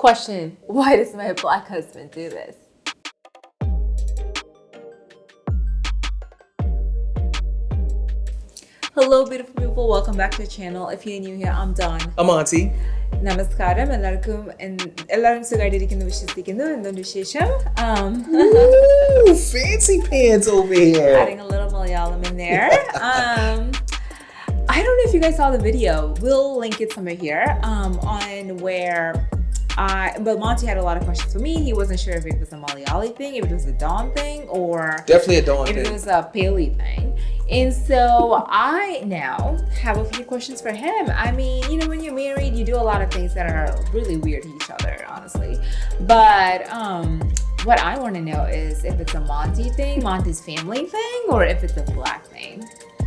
Question, why does my black husband do this? Hello beautiful people, welcome back to the channel. If you're new here, I'm Dawn. I'm Auntie. നമസ്കാരം എല്ലാവരും സുഖമായിട്ടിരിക്കുന്നു വിശ്വസിക്കുന്നു. എന്തുണ്ട് വിശേഷം? Fancy pants over here. Adding a little Malayalam in there. I don't know if you guys saw the video. We'll link it somewhere here on where but Monty had a lot of questions for me. He wasn't sure if it was a Malayali thing, if it was a Dawn thing, or definitely a Dawn if thing. It was a Paley thing. And so I now have a few questions for him. I mean, you know, when you're married, you do a lot of things that are really weird to each other, honestly. But what I want to know is if it's a Monty thing, Monty's family thing, or if it's a black thing.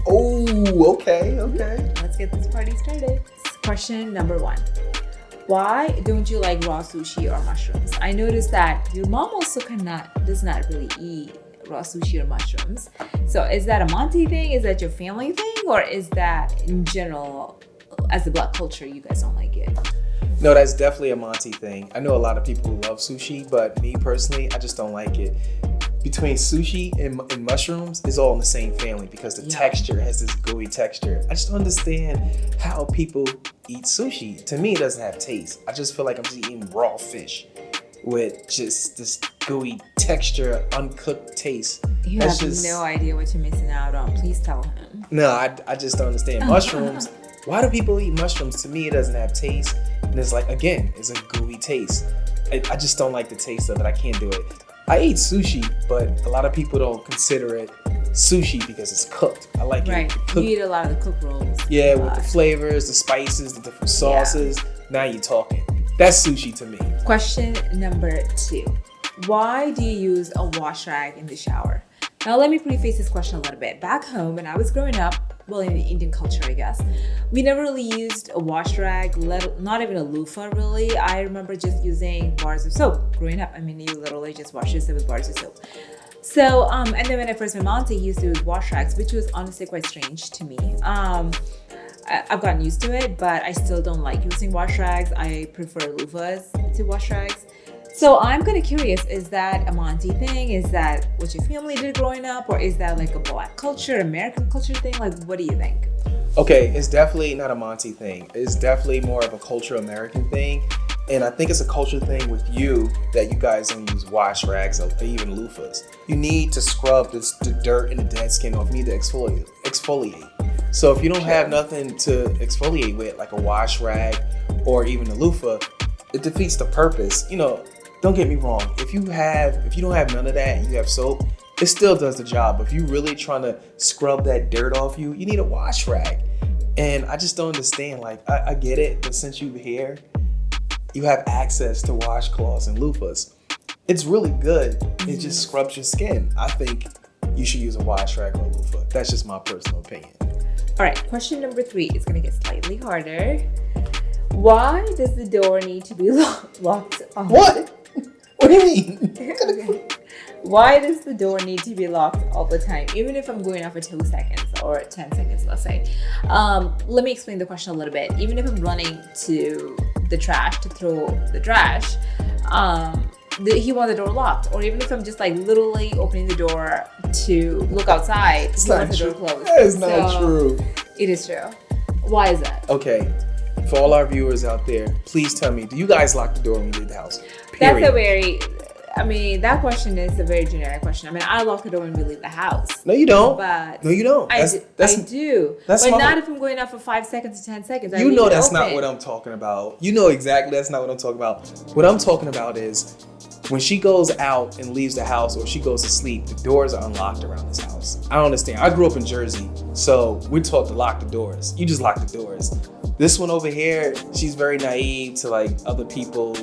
Oh, okay. Let's get this party started. Question number 1. Why don't you like raw sushi or mushrooms? I noticed that your mom also does not really eat raw sushi or mushrooms. So is that a Monty thing? Is that your family thing? Or is that in general, as a black culture, you guys don't like it? No, that's definitely a Monty thing. I know a lot of people who love sushi, but me personally, I just don't like it. Between sushi and mushrooms is all in the same family because the texture has this gooey texture. I just don't understand how people eat sushi. To me, it doesn't have taste. I just feel like I'm just eating raw fish with just this gooey texture, uncooked taste. You have no idea what you're missing out on. Please tell him. No, I just don't understand. Mushrooms, why do people eat mushrooms? To me, it doesn't have taste. And it's like, again, it's a gooey taste. I just don't like the taste of it. I can't do it. I eat sushi, but a lot of people don't consider it sushi because it's cooked. I like it cooked. You eat a lot of the cooked rolls. Yeah, with the flavors, the spices, the different sauces. Yeah. Now you're talking. That's sushi to me. Question number 2. Why do you use a wash rag in the shower? Now let me preface this question a little bit. Back home when I was growing up, well, in the Indian culture, I guess, we never really used a wash rag, not even a loofah, really. I remember just using bars of soap growing up. I mean, you literally just wash yourself with bars of soap. So, and then when I first met Monty, he used to use wash rags, which was honestly quite strange to me. I've gotten used to it, but I still don't like using wash rags. I prefer loofahs to wash rags. So I'm kind of curious, is that a Monty thing? Is that what your family did growing up? Or is that like a black culture, American culture thing? Like, what do you think? Okay, it's definitely not a Monty thing. It's definitely more of a culture American thing. And I think it's a culture thing with you that you guys don't use wash rags or even loofahs. You need to scrub the dirt and the dead skin off. You need to exfoliate. So if you don't have nothing to exfoliate with, like a wash rag or even a loofah, it defeats the purpose. You know, don't get me wrong. If you don't have none of that and you have soap, it still does the job. But if you're really trying to scrub that dirt off you need a wash rag. And I just don't understand. Like, I get it, but since you're here, you have access to washcloths and loofahs. It's really good. It just scrubs your skin. I think you should use a wash rag or a loofah. That's just my personal opinion. All right, question number 3 is going to get slightly harder. Why does the door need to be locked off? What? What do you mean? Okay. Why does the door need to be locked all the time? Even if I'm going out for 2 seconds or 10 seconds, let's say. Let me explain the question a little bit. Even if I'm running to the trash to throw the trash, he wants the door locked. Or even if I'm just like literally opening the door to look outside, he wants the door closed. That is not true. It is true. Why is that? Okay. For all our viewers out there, please tell me, do you guys lock the door when you leave the house? Period. That question is a very generic question. I mean, I lock the door when we leave the house. No, you don't. But no, you don't. I do. But not if I'm going out for 5 seconds to 10 seconds. You know that's not what I'm talking about. You know exactly that's not what I'm talking about. What I'm talking about is when she goes out and leaves the house or she goes to sleep, the doors are unlocked around this house. I don't understand. I grew up in Jersey, so we're taught to lock the doors. You just lock the doors. This one over here, she's very naive to like other people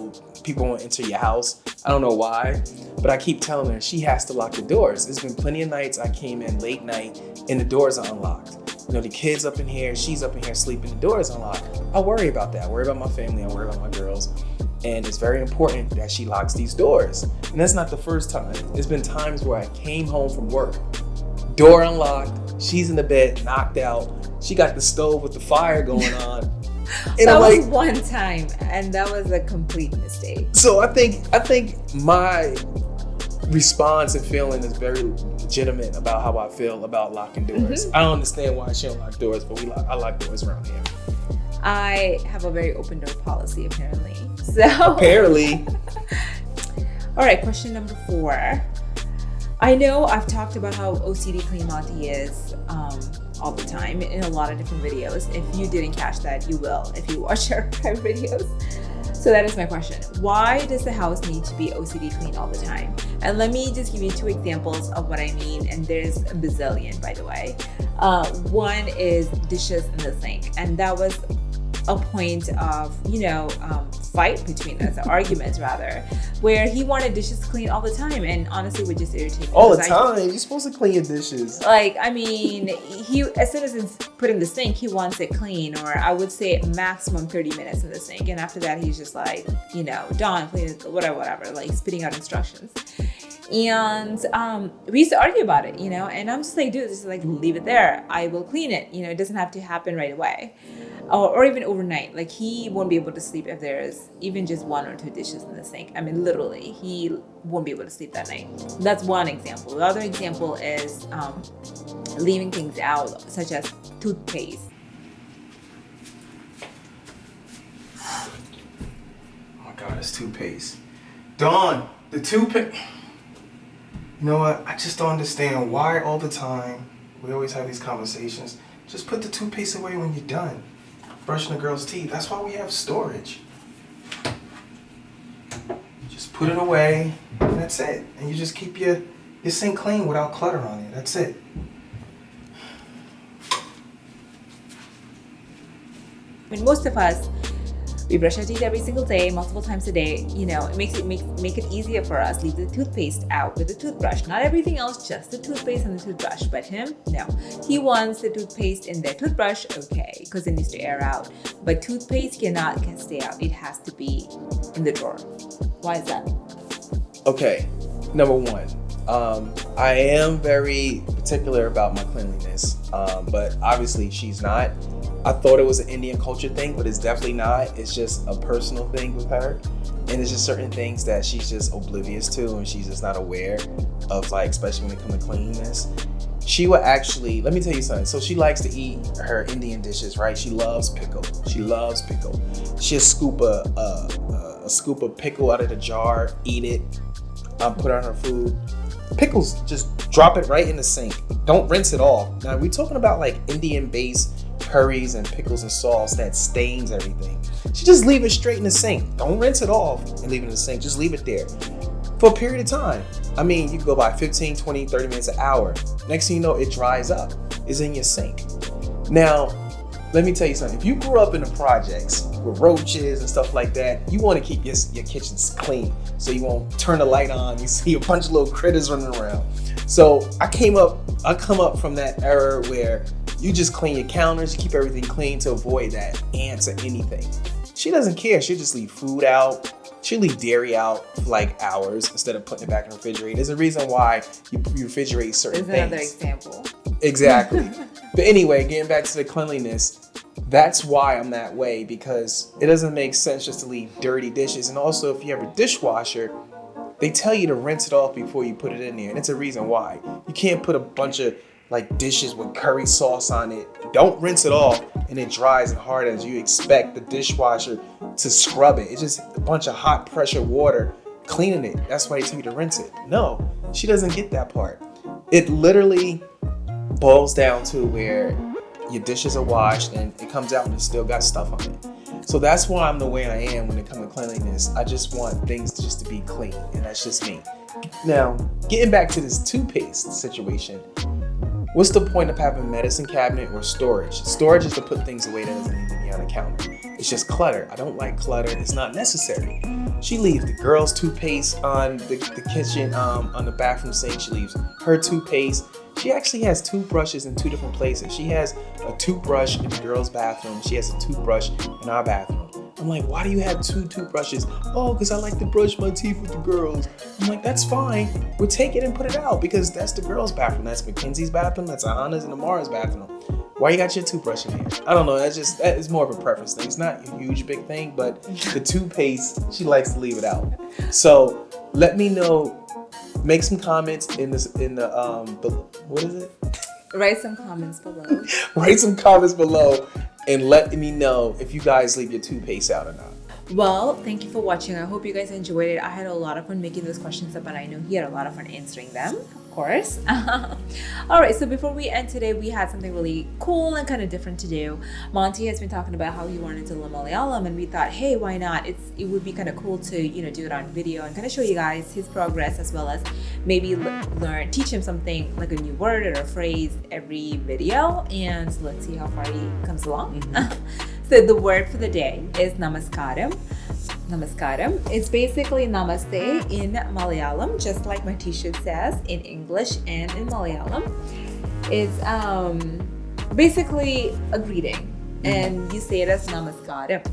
won't enter your house. I don't know why, but I keep telling her she has to lock the doors. There's been plenty of nights I came in late night and the doors are unlocked. You know, the kids up in here, she's up in here sleeping, the door is unlocked. I worry about that. I worry about my family. I worry about my girls. And it's very important that she locks these doors. And that's not the first time. There's been times where I came home from work, door unlocked, she's in the bed, knocked out. She got the stove with the fire going on. And That I'm was like, one time, and that was a complete mistake. so I think my response and feeling is very legitimate about how I feel about locking doors. I don't understand why she don't lock doors, but I lock doors around here. I have a very open door policy, apparently. So Apparently. All right, question number 4. I know I've talked about how OCD clean Monty is all the time in a lot of different videos. If you didn't catch that, you will if you watch our prior videos. So that is my question. Why does the house need to be OCD clean all the time? And let me just give you 2 examples of what I mean. And there's a bazillion, by the way. One is dishes in the sink. And that was a point of, fight between us, arguments rather, where he wanted dishes clean all the time, and honestly would just irritate me. All the time? You're supposed to clean your dishes. Like, I mean, he, as soon as it's put in the sink, he wants it clean, or I would say maximum 30 minutes in the sink. And after that, he's just like, Dawn, clean it, whatever, like spitting out instructions. And we used to argue about it, and I'm just like, dude, just like leave it there. I will clean it. It doesn't have to happen right away. Or even overnight. Like, he won't be able to sleep if there's even just 1 or 2 dishes in the sink. I mean, literally, he won't be able to sleep that night. That's one example. The other example is leaving things out, such as toothpaste. Oh my God, it's toothpaste. Dawn, the toothpaste. You know what? I just don't understand why all the time we always have these conversations. Just put the toothpaste away when you're done brushing the girl's teeth. That's why we have storage. Just put it away, and that's it. And you just keep your sink clean without clutter on it. That's it. I mean, most of us, we brush our teeth every single day, multiple times a day. It makes it make it easier for us. Leave the toothpaste out with the toothbrush. Not everything else, just the toothpaste and the toothbrush. But him, no. He wants the toothpaste in their toothbrush, okay, because it needs to air out. But toothpaste can stay out. It has to be in the drawer. Why is that? Okay, number 1. I am very particular about my cleanliness, but obviously she's not. I thought it was an Indian culture thing, but it's definitely not. It's just a personal thing with her. And it's just certain things that she's just oblivious to, and she's just not aware of, like, especially when it comes to cleanliness. She would actually, let me tell you something. So she likes to eat her Indian dishes, right? She loves pickle. She'll scoop a scoop of pickle out of the jar, eat it, put it on her food. Pickles, just drop it right in the sink. Don't rinse it off. Now, we're talking about like Indian-based curries and pickles and sauce that stains everything. She just leave it straight in the sink. Don't rinse it off and leave it in the sink. Just leave it there for a period of time. I mean, you can go by 15, 20, 30 minutes, an hour. Next thing you know, it dries up. It's in your sink. Now, let me tell you something. If you grew up in the projects with roaches and stuff like that, you want to keep your kitchens clean so you won't turn the light on. You see a bunch of little critters running around. So I come up from that era where you just clean your counters, you keep everything clean to avoid that ants or anything. She doesn't care. She'll just leave food out. She'll leave dairy out for like hours instead of putting it back in the refrigerator. There's a reason why you refrigerate certain things. There's another example. Exactly. But anyway, getting back to the cleanliness, that's why I'm that way, because it doesn't make sense just to leave dirty dishes. And also, if you have a dishwasher, they tell you to rinse it off before you put it in there. And it's a reason why. You can't put a bunch of like dishes with curry sauce on it. Don't rinse it off and it dries and hard as you expect the dishwasher to scrub it. It's just a bunch of hot pressure water cleaning it. That's why they tell you to rinse it. No, she doesn't get that part. It literally boils down to where your dishes are washed and it comes out and it's still got stuff on it. So that's why I'm the way I am when it comes to cleanliness. I just want things just to be clean, and that's just me. Now, getting back to this toothpaste situation, what's the point of having a medicine cabinet or storage? Storage is to put things away that doesn't need to be on the counter. It's just clutter. I don't like clutter. It's not necessary. She leaves the girl's toothpaste on the kitchen, on the bathroom sink. She leaves her toothpaste. She actually has toothbrushes in 2 different places. She has a toothbrush in the girl's bathroom. She has a toothbrush in our bathroom. I'm like, why do you have 2 toothbrushes? Oh, because I like to brush my teeth with the girls. I'm like, that's fine. We'll take it and put it out because that's the girls' bathroom. That's Mackenzie's bathroom. That's Ahana's and Amara's bathroom. Why you got your toothbrush in here? I don't know. That is more of a preference thing. It's not a huge big thing, but the toothpaste, she likes to leave it out. So let me know. Make some comments in the what is it? Write some comments below. Write some comments below and let me know if you guys leave your toothpaste out or not. Well, thank you for watching. I hope you guys enjoyed it. I had a lot of fun making those questions up, and I know he had a lot of fun answering them, of course. All right, so before we end today, we had something really cool and kind of different to do. Monty has been talking about how he wanted to learn Malayalam, and we thought, hey, why not? It would be kind of cool to, do it on video and kind of show you guys his progress, as well as maybe teach him something like a new word or a phrase every video, and let's see how far he comes along. So the word for the day is namaskaram. Namaskaram. It's basically namaste in Malayalam, just like my t-shirt says in English and in Malayalam. It's basically a greeting, and you say it as namaskaram.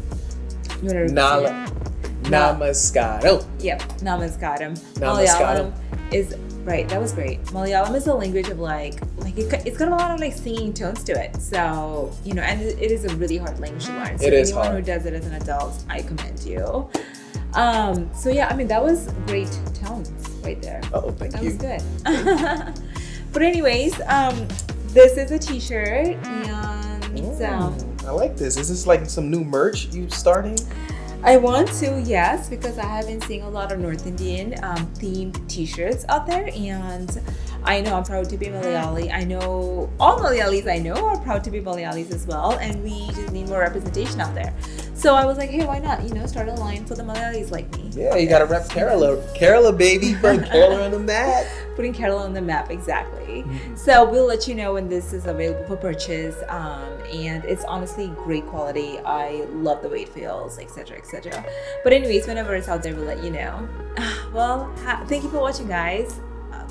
You want to repeat it? Namaskaram. Yep, namaskaram. Namaskaram. Malayalam is right. That was great. Malayalam is a language of it's got a lot of singing tones to it. So and it is a really hard language to learn. So anyone who does it as an adult, I commend you. So yeah, I mean that was great tones right there. Oh, thank you. That was good. But anyways, this is a t-shirt, and I like this. Is this like some new merch you starting? I want to, yes, because I have been seeing a lot of North Indian themed t-shirts out there, and I know I'm proud to be Malayali. I know all Malayalis I know are proud to be Malayalis as well, and we just need more representation out there. So I was like, hey, why not, start a line for the Malayalis like me. Yeah, you gotta rep Kerala. Kerala, baby, put Kerala on the map. Putting Kerala on the map, exactly. So we'll let you know when this is available for purchase, and it's honestly great quality. I love the way it feels, etc., etc. But anyways, whenever it's out there, we'll let you know. Well, thank you for watching, guys.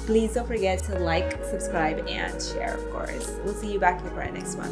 Please don't forget to like, subscribe, and share, of course. We'll see you back here for our next one.